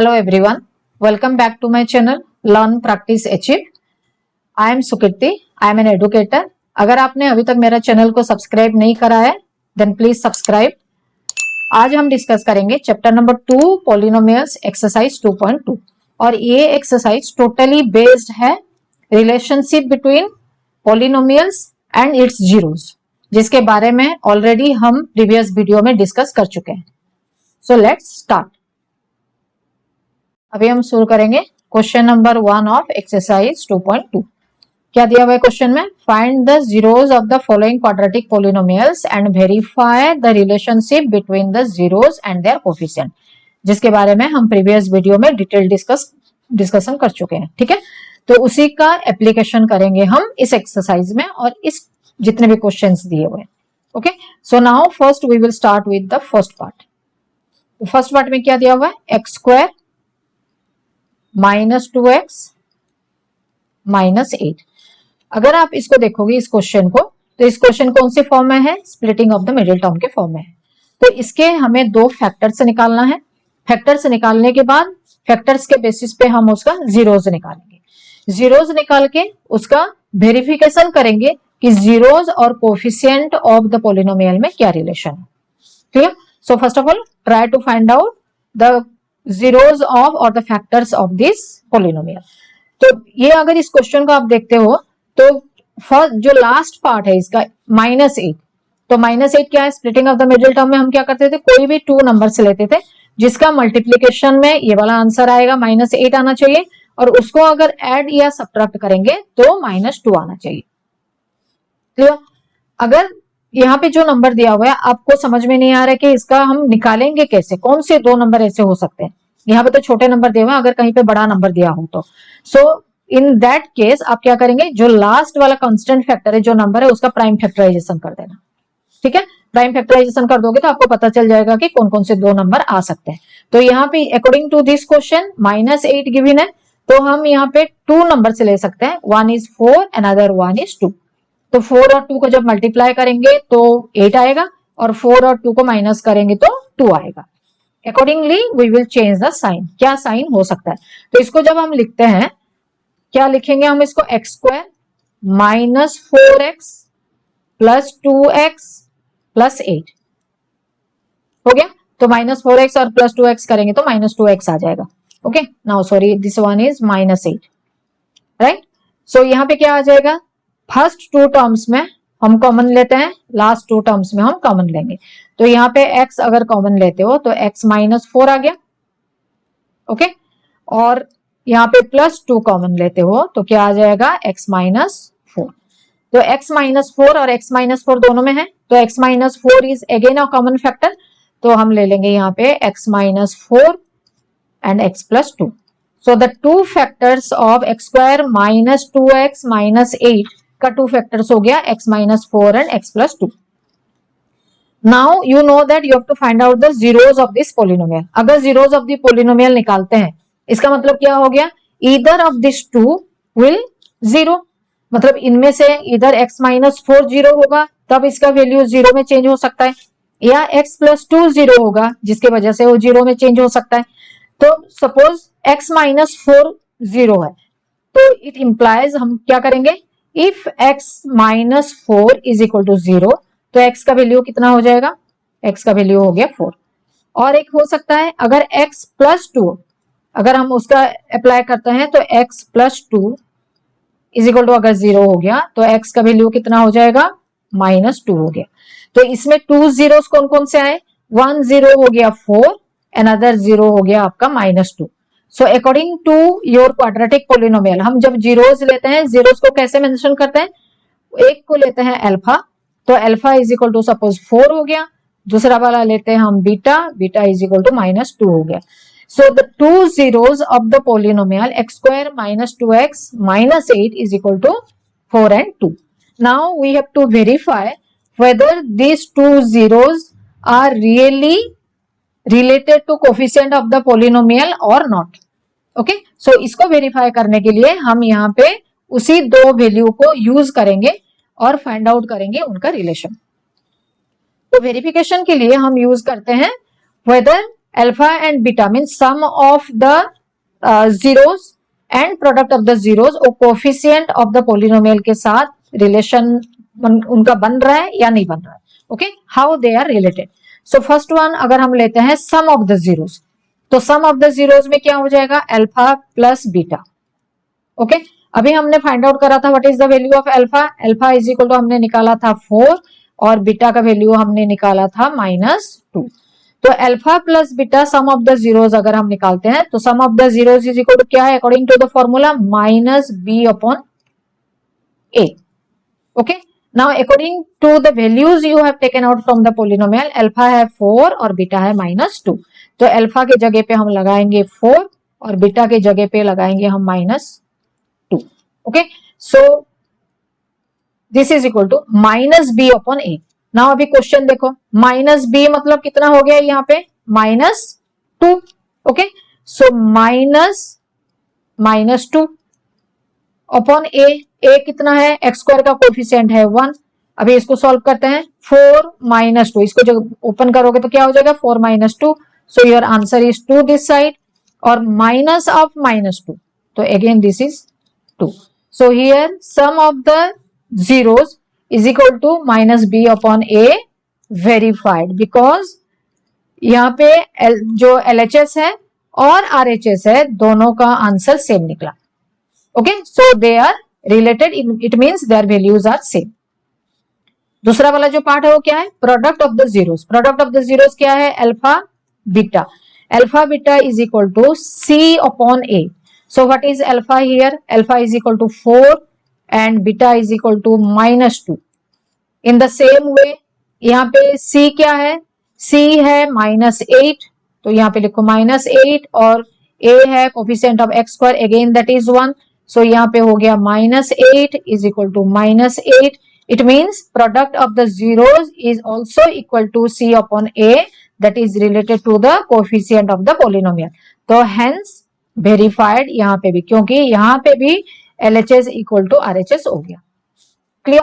Hello everyone, welcome back to my channel Learn Practice Achieve. I am Sukirti, I am an educator. अगर आपने अभी तक मेरा channel को सब्सक्राइब नहीं करा है देन प्लीज सब्सक्राइब. आज हम डिस्कस करेंगे चैप्टर नंबर 2 पॉलिनोमियल्स एक्सरसाइज 2.2 और ये एक्सरसाइज टोटली बेस्ड है relationship between polynomials and it's zeros, जिसके बारे में ऑलरेडी हम प्रीवियस वीडियो में डिस्कस कर चुके हैं. So let's start. अभी हम शुरू करेंगे क्वेश्चन नंबर 1 ऑफ एक्सरसाइज 2.2. क्या दिया हुआ है क्वेश्चन में? Find the zeros of the following quadratic polynomials and verify the relationship between the zeros and their coefficient, जिसके बारे में हम प्रीवियस वीडियो में डिटेल डिस्कशन कर चुके हैं. ठीक है, तो उसी का एप्लीकेशन करेंगे हम इस एक्सरसाइज में और इस जितने भी क्वेश्चंस दिए हुए. Okay, so now first we will start with the first part. First part में क्या दिया हुआ है? X square -2x -8. अगर आप इसको देखोगे इस क्वेश्चन को, तो इस क्वेश्चन कौन सी फॉर्म में है? Splitting of the middle term के फॉर्म में है. तो इसके हमें दो फैक्टर्स निकालना है. फैक्टर्स निकालने के बाद फैक्टर्स के बेसिस पे हम उसका जीरोस निकालेंगे. जीरोस निकाल के उसका वेरिफिकेशन करेंगे कि जीरोस और कोफिशिएंट ऑफ द पॉलिनोमियल में क्या रिलेशन है. Clear? So first of all try to find out the zeros of or the factors of this polynomial. तो ये अगर इस क्वेश्चन को आप देखते हो तो फर्स्ट जो लास्ट पार्ट है इसका -8, तो -8 क्या है? Splitting of the middle term में हम क्या करते थे? कोई भी 2 नंबर्स लेते थे जिसका मल्टीप्लीकेशन में ये वाला आंसर आएगा -8 आना चाहिए, और उसको अगर ऐड या सब्ट्रैक्ट करेंगे तो -2 आना चाहिए. क्लियर? अगर यहाँ पे जो नंबर दिया हुआ है आपको समझ में नहीं आ रहा है कि इसका हम निकालेंगे कैसे, कौन से 2 नंबर ऐसे हो सकते हैं. यहाँ पे तो छोटे नंबर दिए हुए हैं, अगर कहीं पे बड़ा नंबर दिया हो तो सो इन दैट केस आप क्या करेंगे? जो लास्ट वाला कांस्टेंट फैक्टर है जो नंबर है उसका प्राइम फैक्टराइजेशन कर देना. ठीक है, प्राइम फैक्टराइजेशन कर दोगे तो आपको पता चल जाएगा कि कौन कौन से 2 नंबर आ सकते हैं. तो यहाँ पे according to this question -8 given है, तो हम यहाँ पे 2 नंबर से ले सकते हैं. 1 is 4 अनदर 1 is 2. तो 4 और 2 को जब मल्टीप्लाई करेंगे तो 8 आएगा, और 4 और 2 को माइनस करेंगे तो 2 आएगा. Accordingly we will change the sign. क्या साइन हो सकता है? तो इसको जब हम लिखते हैं, क्या लिखेंगे हम इसको? एक्स स्क्वायर -4x +2x +8 हो गया. तो -4x और +2x करेंगे तो -2x आ जाएगा. Okay, now sorry this one is -8. Right? So यहाँ पे क्या आ जाएगा? फर्स्ट 2 टर्म्स में हम कॉमन लेते हैं, लास्ट 2 टर्म्स में हम कॉमन लेंगे. तो यहाँ पे x अगर कॉमन लेते हो तो x -4 आ गया. ओके, और यहाँ पे +2 कॉमन लेते हो तो क्या आ जाएगा? x -4. तो x -4 और x -4 दोनों में है, तो x -4 is again a common factor. तो हम ले लेंगे यहाँ पे x -4 and x +2. So the 2 factors of x square -2x -8 का 2 फैक्टर्स हो गया x -4 and x +2. Now you know that you have to find out the zeros of this polynomial. अगर जीरोस ऑफ द पॉलिनोमियल निकालते हैं इसका मतलब क्या हो गया? ईदर ऑफ दिस 2 विल 0, मतलब इनमें से इधर x -4 0 होगा तब इसका वैल्यू 0 में चेंज हो सकता है, या x +2 0 होगा जिसकी वजह से वो 0 में चेंज हो सकता है. तो सपोज x -4 0 है, तो इट इंप्लाइज हम क्या करेंगे? If x -4 is equal to 0, तो x का वैल्यू कितना हो जाएगा? x का वैल्यू हो गया 4. और एक हो सकता है अगर x +2 अगर हम उसका अप्लाई करते हैं तो x +2 इज इक्वल टू अगर 0 हो गया तो x का वैल्यू कितना हो जाएगा? -2 हो गया. तो इसमें 2 जीरोस कौन कौन से आए? 1 0 हो गया 4, अनदर 0 हो गया आपका -2. So according to your quadratic polynomial हम जब जीरोस लेते हैं, जीरोस को कैसे मेंशन करते हैं? एक को लेते हैं अल्फा, तो alpha is equal to suppose 4 हो गया. दूसरा वाला लेते हैं हम beta, beta is equal to -2 हो गया. So the 2 zeros of the polynomial x square -2x -8 is equal to 4 and 2. Now we have to verify whether these 2 zeros are really related to coefficient of the polynomial or not. Okay, so इसको verify करने के लिए हम यहाँ पे उसी 2 value को use करेंगे और फाइंड आउट करेंगे उनका रिलेशन. तो वेरिफिकेशन के लिए हम यूज करते हैं whether alpha and beta means sum of the zeros and product of the zeros, वो कोफिशिएंट ऑफ द पोलिनोमियल के साथ रिलेशन उनका बन रहा है या नहीं बन रहा है. Okay, how they are related. So first one अगर हम लेते हैं सम ऑफ द जीरोस, तो सम ऑफ द जीरोस में क्या हो जाएगा, अल्फा प्लस बीटा. ओके, अभी हमने फाइंड आउट करा था what is the value of alpha. Alpha is equal to हमने निकाला था 4 और बीटा का वैल्यू हमने निकाला था -2. तो alpha plus beta sum of the zeros अगर हम निकालते हैं तो sum of the zeros is equal to क्या है according to the formula -b/a. Okay, now according to the values you have taken out from the polynomial, alpha है 4 और beta है -2. तो अल्फा के जगह पे हम लगाएंगे 4 और बीटा के जगह पे लगाएंगे हम -2. Okay, so this is equal to -b/a. Now अभी क्वेश्चन देखो, -b मतलब कितना हो गया यहाँ पे -2. ओके, सो -2 अपॉन a कितना है, x स्क्वायर का कोफिशिएंट है 1. अभी इसको सॉल्व करते हैं, 4 - 2 इसको जब ओपन करोगे तो क्या हो जाएगा 4 - 2. So your answer is 2 this side और माइनस ऑफ -2, तो again this is 2. So here sum of the zeros is equal to -b/a verified, because यहाँ पे जो LHS है और RHS है दोनों का आंसर सेम निकला. Okay, so they are related, it means their values are same. दूसरा वाला जो पार्ट है वो क्या है, product of the zeros. Product of the zeros क्या है, alpha beta. Alpha beta is equal to c/a. So what is alpha here, alpha is equal to 4 and beta is equal to -2. In the same way यहाँ पे c क्या है, c है -8, तो यहाँ पे लिखो -8 और a है coefficient of x square, again that is 1. सो यहाँ पे हो गया -8 is equal to -8. It means product of the zeros is also equal to c/a, that is related to the coefficient of the polynomial. तो hence verified यहाँ पे भी, क्योंकि यहाँ पे भी LHS इक्वल टू RHS हो गया. क्लियर.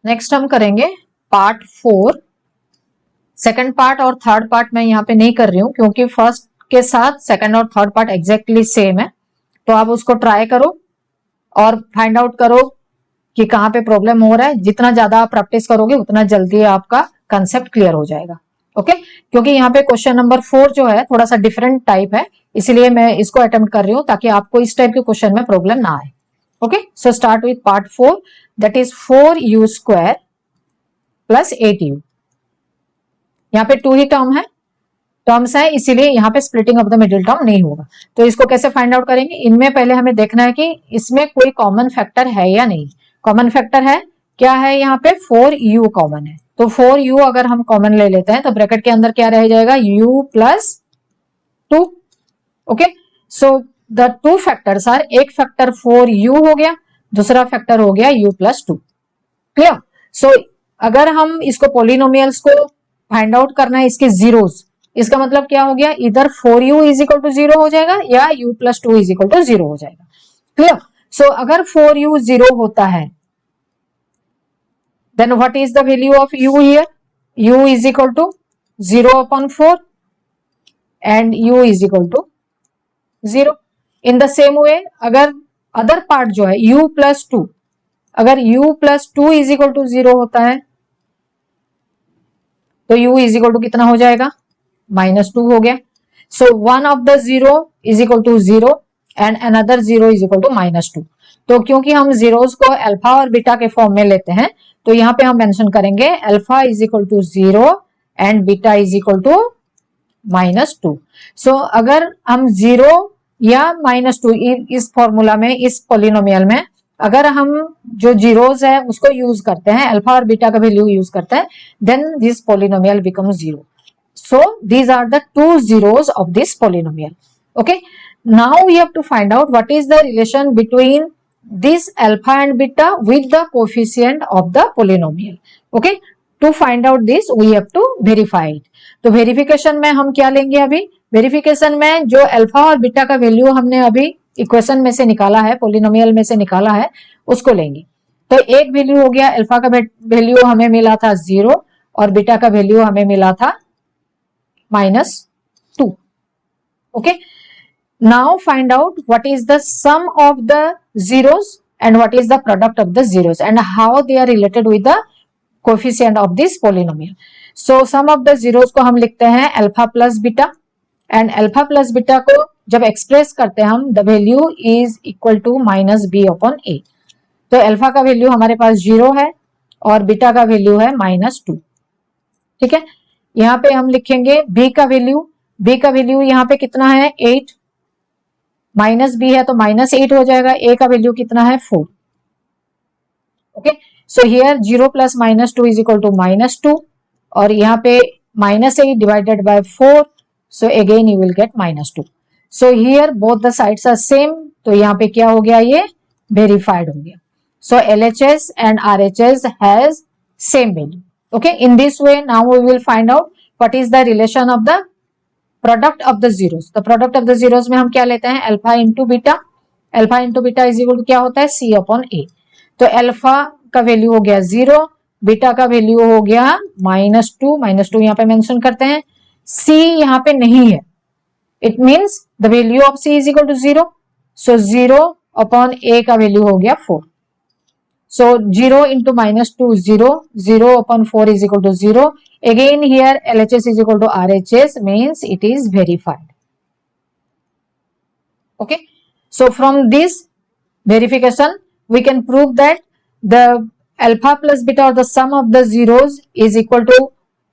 नेक्स्ट हम करेंगे पार्ट 4. सेकंड पार्ट और थर्ड पार्ट मैं यहाँ पे नहीं कर रही हूँ क्योंकि फर्स्ट के साथ सेकंड और थर्ड पार्ट एग्जैक्टली सेम है. तो आप उसको ट्राई करो और फाइंड आउट करो कि कहाँ पे प्रॉब्लम हो रहा है. जितना ज्यादा आप प्रैक्टिस करोगे उतना जल्दी आपका कंसेप्ट क्लियर हो जाएगा. ओके, क्योंकि यहाँ पे क्वेश्चन नंबर 4 जो है थोड़ा सा डिफरेंट टाइप है, इसलिए मैं इसको अटेम्प्ट कर रही हूँ ताकि आपको इस टाइप के क्वेश्चन में प्रॉब्लम ना आए. Okay, so start with part 4, that is 4u square plus 8u. यहाँ पे 2 ही टर्म्स है, इसीलिए यहाँ पे splitting of the middle term नहीं होगा. तो इसको कैसे फाइंड आउट करेंगे, इनमें पहले हमें देखना है कि इसमें कोई कॉमन फैक्टर है या नहीं. कॉमन फैक्टर है, क्या है यहाँ पे 4u कॉमन है. तो 4u अगर हम कॉमन ले लेते हैं तो ब्रैकेट के अंदर क्या रह जाएगा, u plus 2. Okay, so the 2 factors are, एक फैक्टर 4u हो गया, दूसरा फैक्टर हो गया u प्लस 2. क्लियर. सो अगर हम इसको पोलिनोमियल्स को फाइंड आउट करना है इसके जीरोस, इसका मतलब क्या हो गया, इधर 4u इज इक्वल टू 0 हो जाएगा या u plus 2 is equal to 0 हो जाएगा. क्लियर. सो अगर 4u 0 होता है then what is the value of u here, u is equal to 0/4 and u is equal to 0. in the same way अगर other part जो है u प्लस 2, अगर u plus 2 is equal to 0 होता है तो u is equal to कितना हो जाएगा, -2 हो गया. So one of the 0 is equal to 0 and another 0 is equal to -2. तो क्योंकि हम जीरोस को अल्फा और बीटा के फॉर्म में लेते हैं तो यहाँ पे हम मेंशन करेंगे alpha is equal to 0 and beta is equal to -2. So अगर हम 0 या -2 इस फॉर्मूला में, इस पोलिनोमियल में अगर हम जो जीरोस है उसको यूज करते हैं, अल्फा और बीटा का वैल्यू यूज करते हैं, then this polynomial becomes 0. So these are the 2 zeros of this polynomial. Okay, now we have to find out what is the relation between this alpha and beta with the coefficient of the polynomial. Okay, to find out this we have to verify it. तो verification में हम क्या लेंगे, अभी verification में जो alpha और beta का वैल्यू हमने अभी इक्वेशन में से निकाला है, पोलिनोमियल में से निकाला है, उसको लेंगे. तो एक वैल्यू हो गया, अल्फा का वैल्यू हमें मिला था 0 और बीटा का वैल्यू हमें मिला था -2. Okay, now find out what is the sum of the zeros and what is the product of the zeros and how they are related with the coefficient of this polynomial. So sum of the zeros को हम लिखते हैं alpha plus beta, and alpha plus beta को जब express करते हैं हम, the value is equal to -b/a. तो अल्फा का वैल्यू हमारे पास 0 है और बीटा का वैल्यू है -2. ठीक है, यहाँ पे हम लिखेंगे b का वैल्यू यहाँ पे कितना है 8, माइनस b है तो -8 हो जाएगा. a का वैल्यू कितना है 4. Okay, so here 0 plus -2 is equal to -2 और यहाँ पे -8 divided by 4, so again you will get -2. So here both the sides are same, तो यहाँ पे क्या हो गया, ये वेरीफाइड हो गया. सो LHS and RHS has same value. Okay, in this way now we will find out what is the relation of the product of the zeros. The product of the zeros में हम क्या लेते हैं, alpha into beta. Alpha into beta is equal to क्या होता है, c/a. तो alpha का वैल्यू हो गया 0, बीटा का वैल्यू हो गया -2 यहाँ पे मेंशन करते हैं. c यहाँ पे नहीं है, it means the value of c is equal to 0. So 0/a का वैल्यू हो गया 4. So 0 into -2 0, 0/4 is equal to 0. Again here LHS is equal to RHS, means it is verified. Okay, so from this verification we can prove that the alpha plus beta or the sum of the zeros is equal to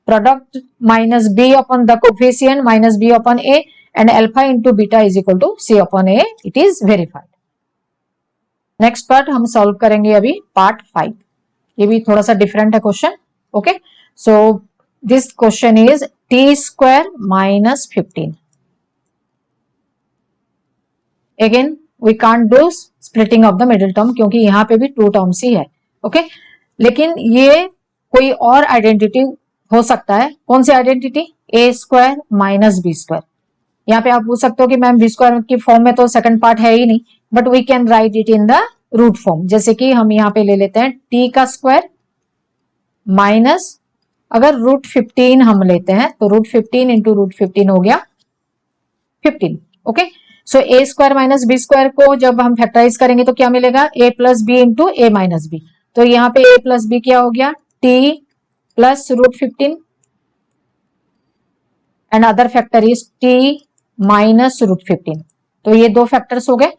product minus b upon the coefficient minus b/a, and alpha into beta is equal to c/a. It is verified. Next part हम solve करेंगे अभी, part 5. ये भी थोड़ा सा different है question. Okay, so this question is t² - 15. Again we can't do splitting of the middle term क्योंकि यहाँ पे भी 2 टर्म्स ही है. ओके, लेकिन ये कोई और आइडेंटिटी हो सकता है. कौन सी आइडेंटिटी, a² - b². यहाँ पे आप पूछ सकते हो कि मैम b² की फॉर्म में तो सेकंड पार्ट है ही नहीं, but we can write it in the root form. जैसे कि हम यहाँ पे ले लेते हैं t का स्क्वायर माइनस, अगर √15 हम लेते हैं तो √15 इंटू √15 हो गया 15. ओके, सो a² - b² को जब हम फैक्टराइज करेंगे तो क्या मिलेगा, a + b into a - b. तो यहाँ पे a + b क्या हो गया, t plus √15 and other factor is t minus √15. तो ये दो फैक्टर्स हो गए.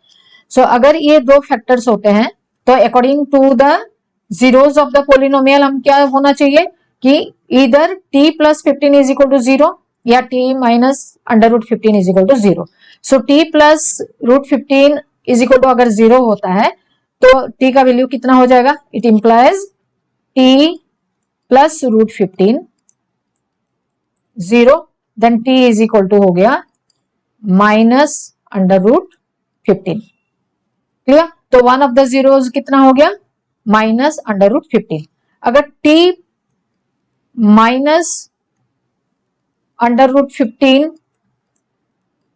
सो अगर ये दो फैक्टर्स होते हैं तो according to the zeros of the polynomial हम क्या होना चाहिए कि इधर t + 15 इज इक्वल टू 0 या t minus √15 is equal to 0. So t + √15 is equal to अगर 0 होता है तो t का वैल्यू कितना हो जाएगा, it implies t + √15 0, then t is equal to हो गया -√15. क्लियर, तो वन ऑफ द जीरोस कितना हो गया, -√15. अगर t -√15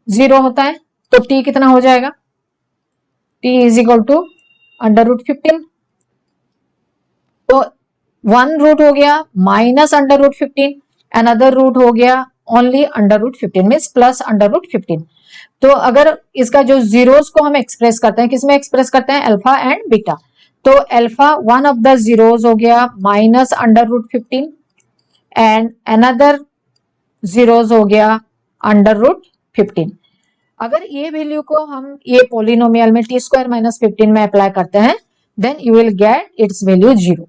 0 होता है तो t कितना हो जाएगा, t इज इक्वल टू √15. तो वन रूट हो गया -√15, अनदर रूट हो गया ओनली √15, मीन्स प्लस √15. तो अगर इसका जो जीरोस को हम एक्सप्रेस करते हैं, किसमें एक्सप्रेस करते हैं, अल्फा एंड बीटा. तो alpha one of the zeros हो गया -√15 एंड अनदर जीरोस हो गया √15. अगर ये वैल्यू को हम ये पोलिनोमियल में t² - 15 में अप्लाई करते हैं, then you will get its value 0.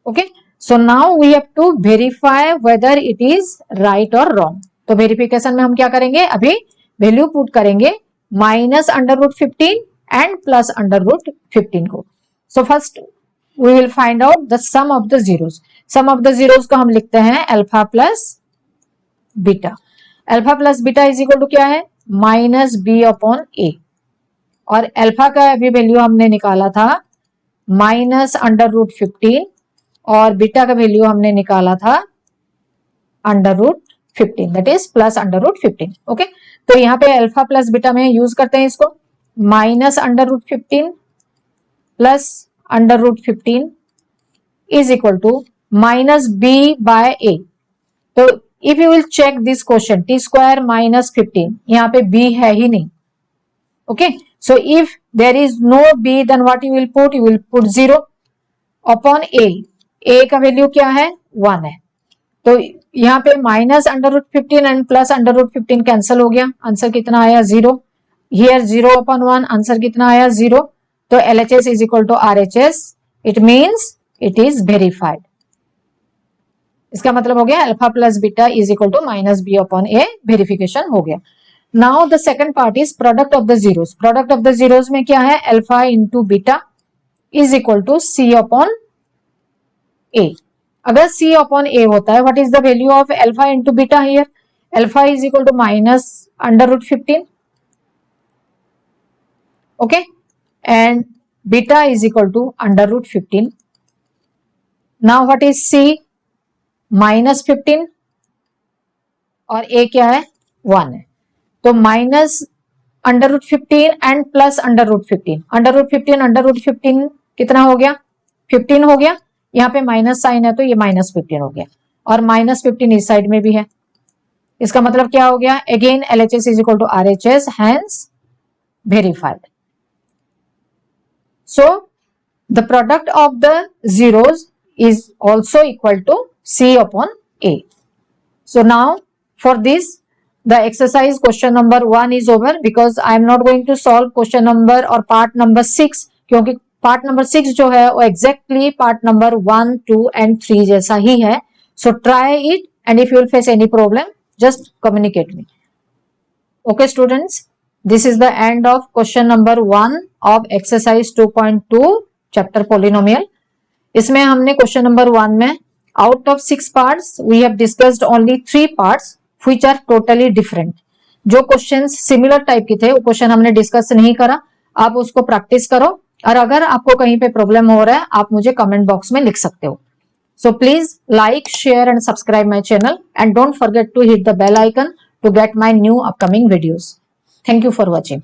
Okay, so now we have to verify whether it is right और रॉन्ग. तो वेरिफिकेशन में हम क्या करेंगे, अभी वैल्यू पुट करेंगे -√15 एंड प्लस √15 को. So first we will find out the sum of the zeros. Sum of the zeros को हम लिखते हैं alpha plus beta. Alpha plus beta is equal to क्या है, -b/a. और अल्फा का अभी वैल्यू हमने निकाला था -√15 और बीटा का वैल्यू हमने निकाला था √15, दैट इज प्लस √15. ओके, तो यहाँ पे अल्फा प्लस बीटा में यूज करते हैं इसको, -√15 plus √15 is equal to -b/a. तो if you will check this question t square minus 15, यहाँ पे b है ही नहीं. Okay, so if there is no b then what you will put 0 upon a का वैल्यू क्या है 1 है. तो यहाँ पे minus under root 15 and plus under root 15 cancel हो गया, आंसर कितना आया 0. हियर 0 अपॉन 1, आंसर कितना आया 0. तो LHS is equal to RHS, it means it is verified. इसका मतलब हो गया alpha plus beta is equal to minus b upon a, verification हो गया. Now the second part is product of the zeros. Product of the zeros में क्या है, alpha into beta is equal to c upon a. अगर c upon a होता है, what is the value of alpha into beta here, alpha is equal to minus under root 15, okay, and beta is equal to under root 15. Now what is c, minus 15 और a क्या है 1 है. तो minus under root 15 and plus under root 15. Under root 15 कितना हो गया 15 हो गया. यहाँ पे माइनस साइन है तो ये माइनस 15 हो गया, और माइनस 15 इस साइड में भी है. इसका मतलब क्या हो गया, again LHS is equal to RHS, hence verified. So the product of the zeros is also equal to C upon A. So now for this the exercise question number 1 is over, because I am not going to solve question number or part number 6, क्योंकि part number 6 जो है वो exactly part number 1, 2 and 3 जैसा ही है. So try it, and if you will face any problem just communicate me. Okay students, this is the end of question number 1 of exercise 2.2 chapter polynomial. इसमें हमने question number 1 में out of 6 parts we have discussed only 3 parts which are totally different. जो questions similar type के थे वो question हमने discuss नहीं करा. आप उसको प्रैक्टिस करो, और अगर आपको कहीं पे प्रॉब्लम हो रहा है आप मुझे कमेंट बॉक्स में लिख सकते हो. So please like, share and subscribe my channel, and don't forget to hit the bell icon to get my new upcoming videos. Thank you for watching.